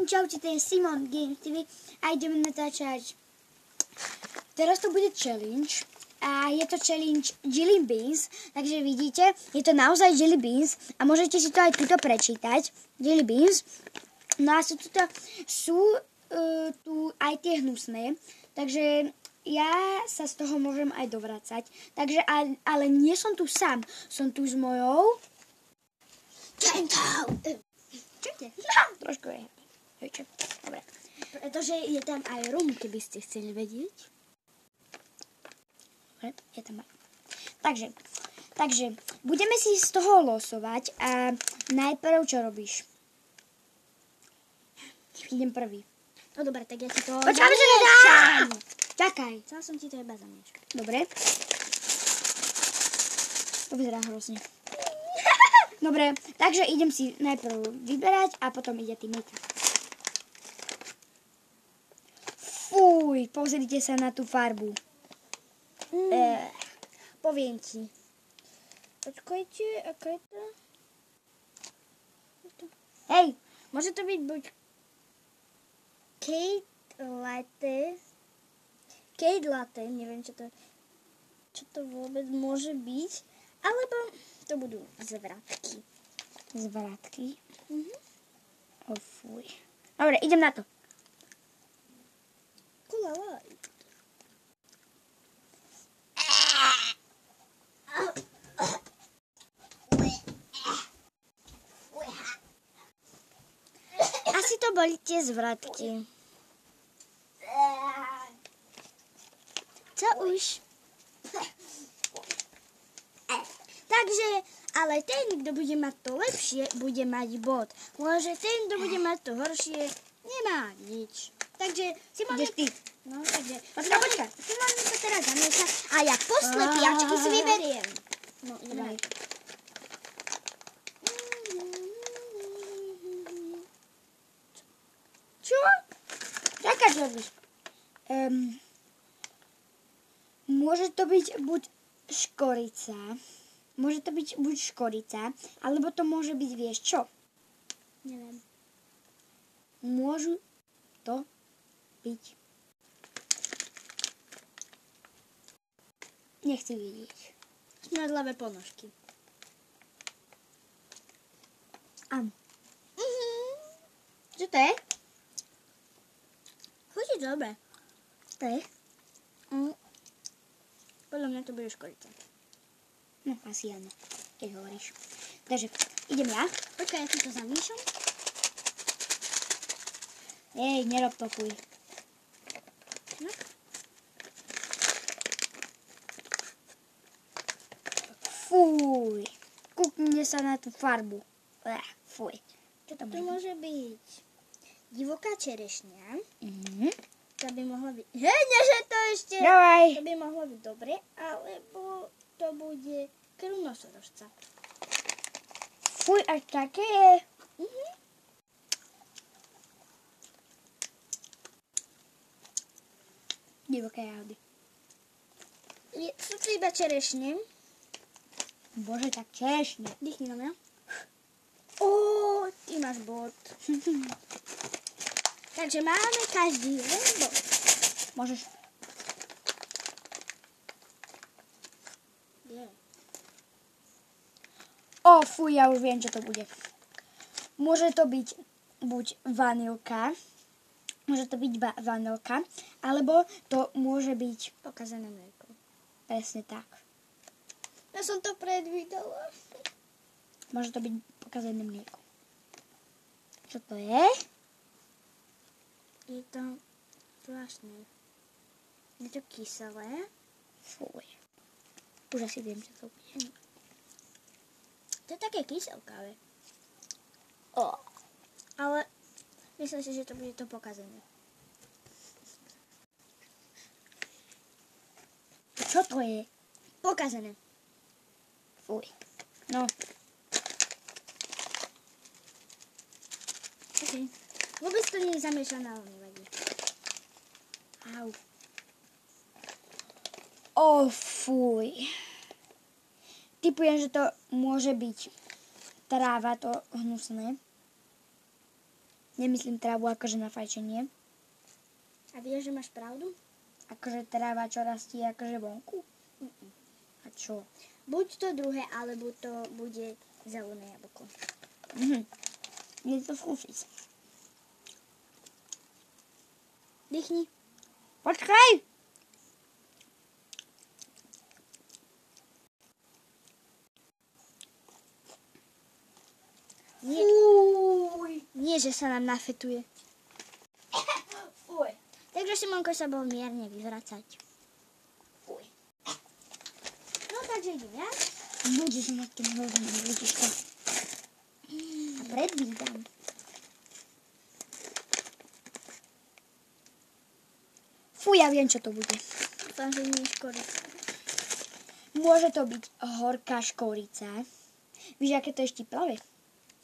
Čaute, to je Simon Games TV a ideme natáčať. Teraz to bude challenge a je to challenge Jelly Beans, takže vidíte, je to naozaj Jelly Beans a môžete si to aj tuto prečítať. Jelly Beans. No a sú tu aj tie hnusné, takže ja sa z toho môžem aj dovracať. Takže, ale nie som tu sám, som tu s mojou Čentou. Čujte? Trošku je. Dobre. Pretože je tam aj rum, keby ste chceli vedieť. Dobre, je tam aj. Takže, budeme si z toho losovať a najprv čo robíš? Idem prvý. No dobre, tak ja si to zamiešam. Čakaj. Chcela som ti to iba zamiešať. Dobre. To vyzerá hrozne. Dobre, takže idem si najprv vyberať a potom ide Timika. Fuj, pozrite sa na tú farbu. Poviem ti. Počkajte, aká je to? Hej, môže to byť buď Kate Latte, neviem čo to vôbec môže byť, alebo to budú zvratky. Zvratky? Oh, fuj. Dobre, idem na to. Asi to boli tie zvratky. Co už? Takže, ale ten, kto bude mať to lepšie, bude mať bod. Môže ten, kto bude mať to horšie, nemá nič. Takže, Simon, ideš ty. No, takže, počkaj. Simon mi to teraz zamieša a ja poslepiačky si vyberiem. No, idem. Čo? Čakáš, robíš? Môže to byť buď škorica, alebo to môže byť, vieš čo? Neviem. Môžu to byť. Nechci vidieť. Smradlavé ponožky. Áno. Čo to je? Chutí dobre. To je? Podľa mňa to bude škorica. No, asi áno, keď hovoríš. Takže, idem ja. Počkaj, ja si to zamiešam. Ej, nerob to, fuj. No. Fuj. Kúknite sa na tú farbu. Fuj. Čo to môže byť? Divoká čerešňa. To by mohlo byť... Hej, neže to ešte! Dávaj. To by mohlo byť dobre, alebo to bude krv nosorožca. Fuj, až také je. Divoké jahody. Sú to iba čerešne. Bože, tak čerešne. Dýchni na mňa. Ty máš bod. Takže máme každý jeden bod. Môžeš. Fuj, ja už viem, čo to bude. Môže to byť buď vanilka, alebo to môže byť pokazané mlieko. Presne tak. Ja som to predvídala. Môže to byť pokazané mlieko. Čo to je? Je to zvláštne. Je to kyselé. Fuj. Už asi viem, čo to bude. To je také kyselkavé. Ale myslím si, že to bude to pokazené. Čo to je? Pokazené. Fuj. No. OK. Vôbec to nie je zamiešané, ale nevadí. Au. Fuj. Typujem, že to môže byť tráva, to hnusné. Nemyslím trávu akože na fajčenie. A vieš, že máš pravdu? Akože tráva, čo rastie akože vonku. A čo? Buď to druhé, alebo to bude zelené jablko. Je to skúsiť. Dýchni. Počkaj! Nie, že sa nám nafetuje. Fuj. Takže Simonko sa bol mierne vyvracať. Fuj. No takže idem, ja? Budeš mať tým hrozný ľudička. A predvídam. Fuj, ja viem, čo to bude. Dúfam, že nie je škorica. Môže to byť horká škorica. Víš, aké to je štiplavé?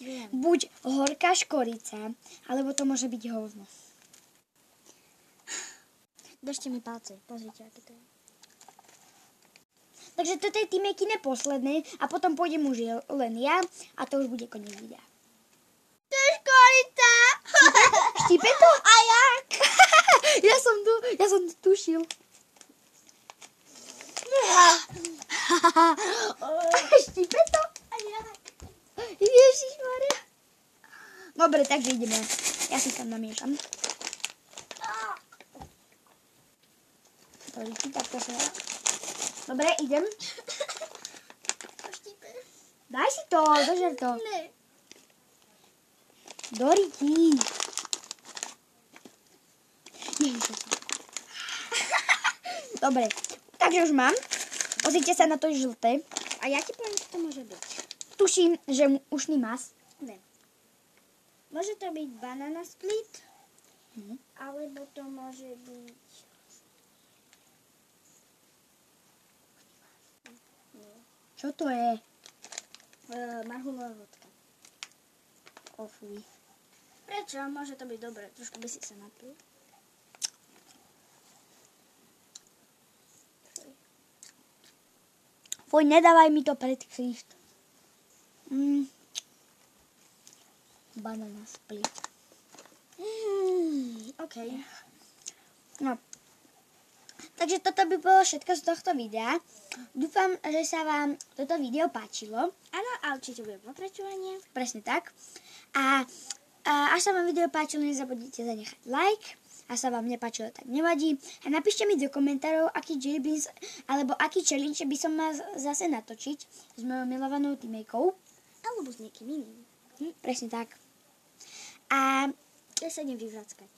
Viem. Buď horká škorica, alebo to môže byť hovno. Držte mi palce, pozrite, aké to je. Takže toto je Timekine posledné a potom pôjdem už len ja a to už bude koniec videa. To je škorica! Štípe to? A jak? Ja som to tušil. Štípe to? A jak? Ježišmaria. Dobre, takže ideme. Ja si tam namiešam. Takto sa dá. Dobre, idem. Daj si to, dožer to. Ne. Doriti. Dobre, takže už mám. Pozrite sa na to žlté. A ja ti poviem, čo to môže byť. Tuším, že ušný mas. Ne. Môže to byť banana split, alebo to môže byť... Čo to je? Marhulová vodka. O fuj. Prečo? Môže to byť dobré. Trošku by si sa napil. Fuj, nedávaj mi to pred ksicht. Banana split. OK. No. Takže toto by bolo všetko z tohto videa. Dúfam, že sa vám toto video páčilo. Áno, a určite bude pokračovanie. Presne tak. A až sa vám video páčilo, nezabudnite zanechať like. A sa vám nepáčilo, tak nevadí. A napíšte mi do komentárov, aký jellybeans alebo aký challenge by som mal zase natočiť s mojou milovanou Timejkou. Alebo s niekým iným. Presne tak. A Ja sa idem vyvrackať.